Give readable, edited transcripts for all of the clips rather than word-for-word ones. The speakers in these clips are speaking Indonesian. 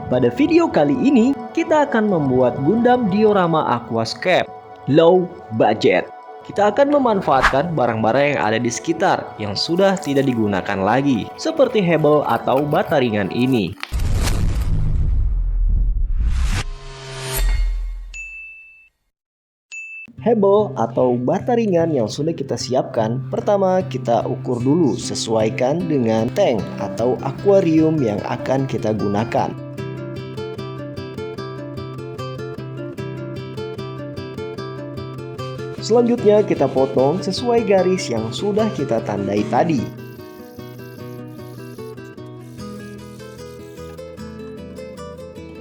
Pada video kali ini, kita akan membuat Gundam diorama Aquascape low budget. Kita akan memanfaatkan barang-barang yang ada di sekitar yang sudah tidak digunakan lagi, seperti hebel atau bata ringan ini. Hebel atau bata ringan yang sudah kita siapkan, pertama kita ukur dulu sesuaikan dengan tank atau akuarium yang akan kita gunakan. Selanjutnya kita potong sesuai garis yang sudah kita tandai tadi.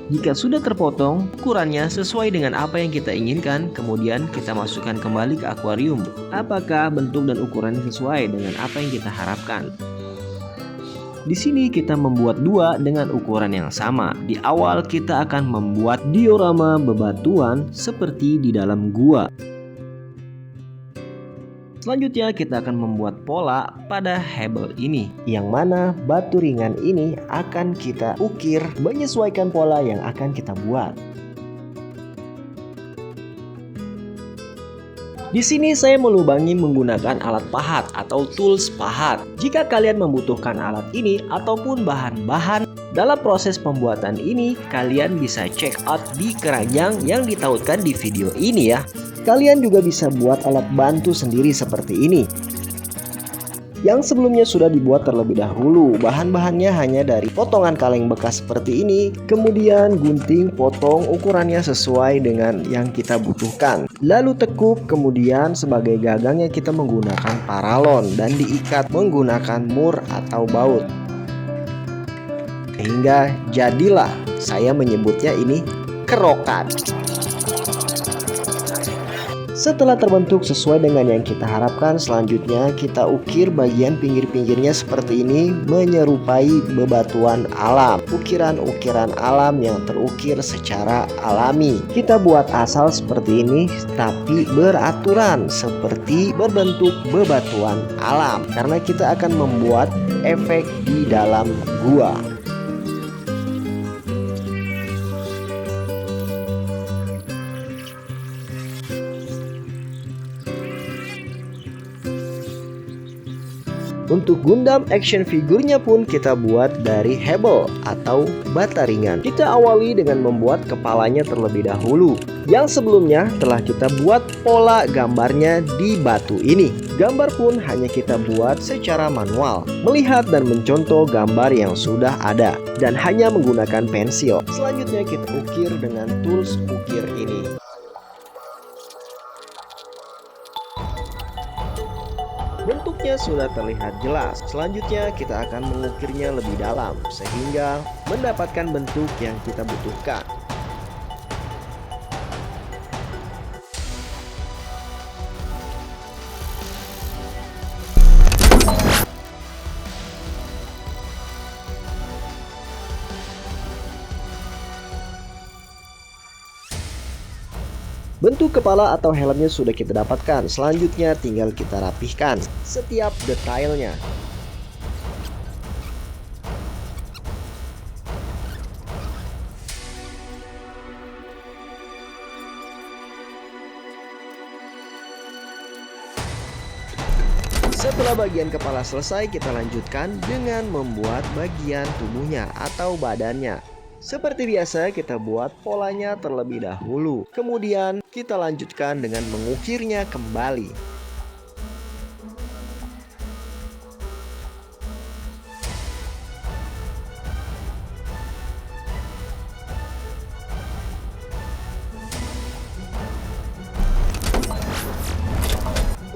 Jika sudah terpotong, ukurannya sesuai dengan apa yang kita inginkan, kemudian kita masukkan kembali ke akuarium. Apakah bentuk dan ukurannya sesuai dengan apa yang kita harapkan? Di sini kita membuat dua dengan ukuran yang sama. Di awal kita akan membuat diorama bebatuan seperti di dalam gua. Selanjutnya kita akan membuat pola pada hebel ini, yang mana batu ringan ini akan kita ukir menyesuaikan pola yang akan kita buat. Di sini saya melubangi menggunakan alat pahat atau tools pahat. Jika kalian membutuhkan alat ini ataupun bahan-bahan dalam proses pembuatan ini, kalian bisa check out di keranjang yang ditautkan di video ini ya. Kalian juga bisa buat alat bantu sendiri seperti ini, yang sebelumnya sudah dibuat terlebih dahulu. Bahan-bahannya hanya dari potongan kaleng bekas seperti ini, kemudian gunting potong ukurannya sesuai dengan yang kita butuhkan. Lalu tekuk, kemudian sebagai gagangnya kita menggunakan paralon dan diikat menggunakan mur atau baut. Sehingga jadilah, saya menyebutnya ini kerokan. Setelah terbentuk sesuai dengan yang kita harapkan, selanjutnya kita ukir bagian pinggir-pinggirnya seperti ini menyerupai bebatuan alam. Ukiran-ukiran alam yang terukir secara alami. Kita buat asal seperti ini tapi beraturan seperti berbentuk bebatuan alam. Karena kita akan membuat efek di dalam gua. Untuk Gundam action figurnya pun kita buat dari hebel atau bata ringan. Kita awali dengan membuat kepalanya terlebih dahulu, yang sebelumnya telah kita buat pola gambarnya di batu ini. Gambar pun hanya kita buat secara manual, melihat dan mencontoh gambar yang sudah ada, dan hanya menggunakan pensil. Selanjutnya kita ukir dengan tools ukir ini. Bentuknya sudah terlihat jelas. Selanjutnya kita akan mengukirnya lebih dalam sehingga mendapatkan bentuk yang kita butuhkan. Bentuk kepala atau helmnya sudah kita dapatkan. Selanjutnya tinggal kita rapihkan setiap detailnya. Setelah bagian kepala selesai, kita lanjutkan dengan membuat bagian tubuhnya atau badannya. Seperti biasa kita buat polanya terlebih dahulu. Kemudian kita lanjutkan dengan mengukirnya kembali.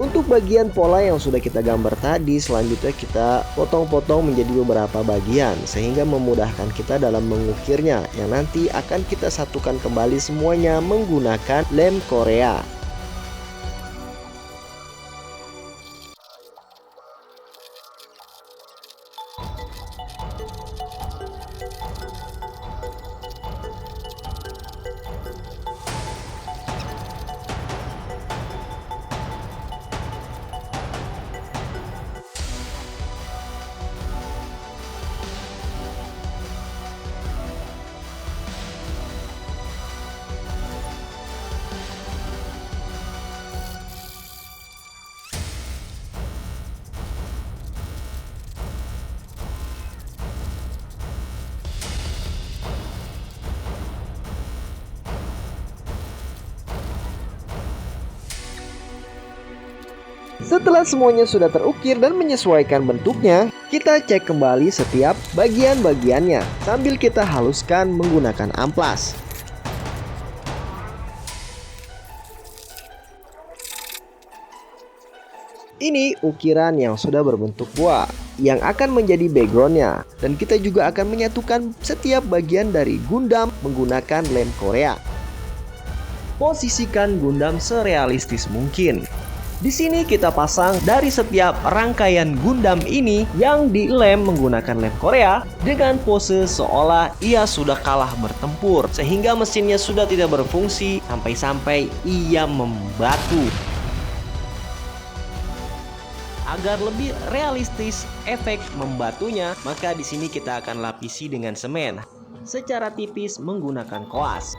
Untuk bagian pola yang sudah kita gambar tadi, selanjutnya kita potong-potong menjadi beberapa bagian sehingga memudahkan kita dalam mengukirnya, yang nanti akan kita satukan kembali semuanya menggunakan lem Korea. Setelah semuanya sudah terukir dan menyesuaikan bentuknya, kita cek kembali setiap bagian-bagiannya sambil kita haluskan menggunakan amplas. Ini ukiran yang sudah berbentuk buah yang akan menjadi backgroundnya, dan kita juga akan menyatukan setiap bagian dari Gundam menggunakan lem Korea. Posisikan Gundam serealistis mungkin. Di sini kita pasang dari setiap rangkaian Gundam ini yang dilem menggunakan lem Korea dengan pose seolah ia sudah kalah bertempur, sehingga mesinnya sudah tidak berfungsi sampai-sampai ia membatu. Agar lebih realistis efek membatunya, maka di sini kita akan lapisi dengan semen secara tipis menggunakan koas.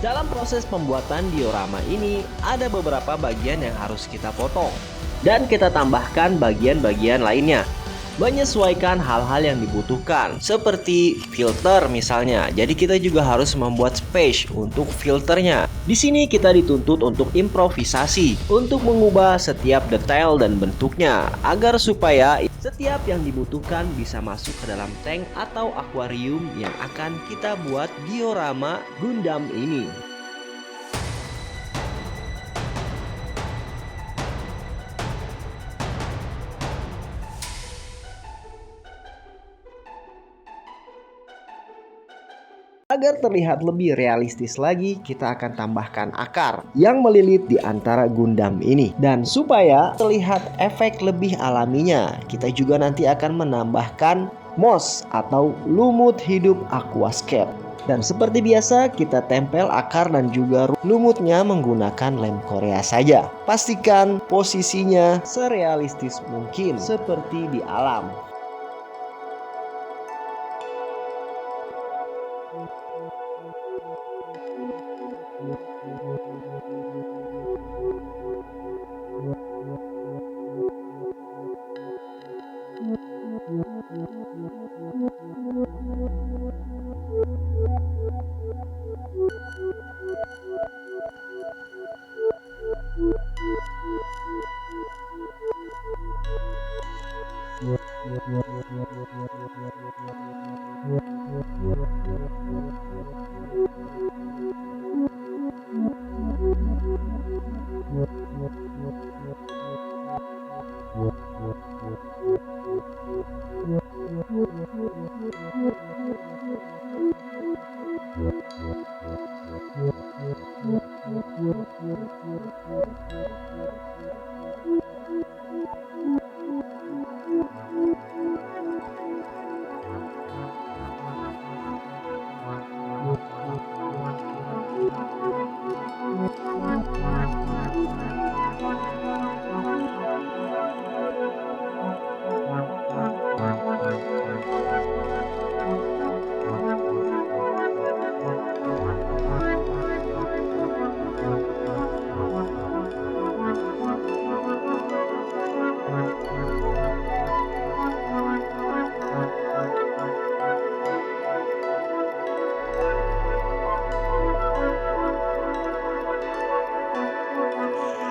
Dalam proses pembuatan diorama ini, ada beberapa bagian yang harus kita potong dan kita tambahkan bagian-bagian lainnya, menyesuaikan hal-hal yang dibutuhkan, seperti filter misalnya. Jadi kita juga harus membuat space untuk filternya. Di sini kita dituntut untuk improvisasi, untuk mengubah setiap detail dan bentuknya, agar supaya setiap yang dibutuhkan bisa masuk ke dalam tank atau akuarium yang akan kita buat diorama Gundam ini. Agar terlihat lebih realistis lagi, kita akan tambahkan akar yang melilit di antara Gundam ini. Dan supaya terlihat efek lebih alaminya, kita juga nanti akan menambahkan moss atau lumut hidup aquascape. Dan seperti biasa, kita tempel akar dan juga lumutnya menggunakan lem Korea saja. Pastikan posisinya serealistis mungkin seperti di alam.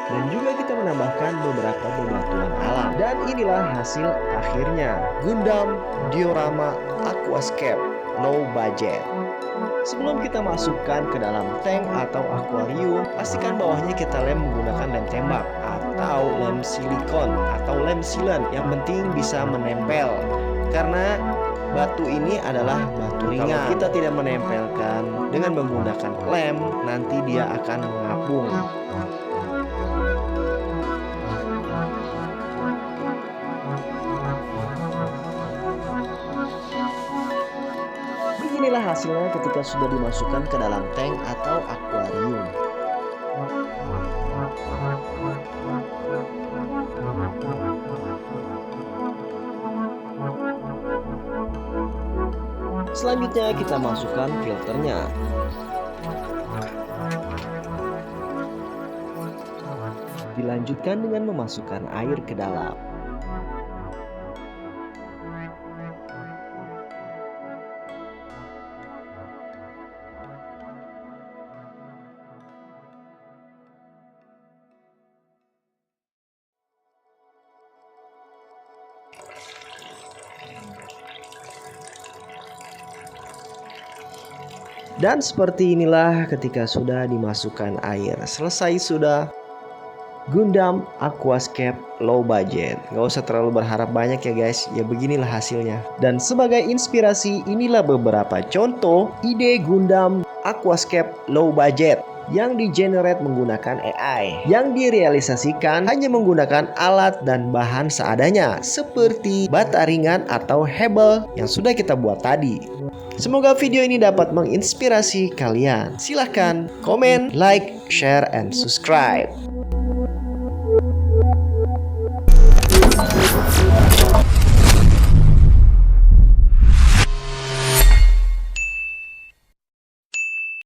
Dan juga kita menambahkan beberapa bebatuan alam. Dan inilah hasil akhirnya, Gundam diorama aquascape low budget. Sebelum kita masukkan ke dalam tank atau akuarium, pastikan bawahnya kita lem menggunakan lem tembak atau lem silikon atau lem sealant. Yang penting bisa menempel, karena batu ini adalah batu ringan. Kalau kita tidak menempelkan dengan menggunakan lem, nanti dia akan mengapung. Beginilah hasilnya ketika sudah dimasukkan ke dalam tank atau akuarium. Selanjutnya kita masukkan filternya. Dilanjutkan dengan memasukkan air ke dalam. Dan seperti inilah ketika sudah dimasukkan air. Selesai sudah Gundam Aquascape low budget. Gak usah terlalu berharap banyak ya guys. Ya beginilah hasilnya. Dan sebagai inspirasi, inilah beberapa contoh ide Gundam Aquascape low budget yang di-generate menggunakan AI, yang direalisasikan hanya menggunakan alat dan bahan seadanya, seperti bata ringan atau hebel yang sudah kita buat tadi. Semoga video ini dapat menginspirasi kalian. Silahkan komen, like, share, and subscribe.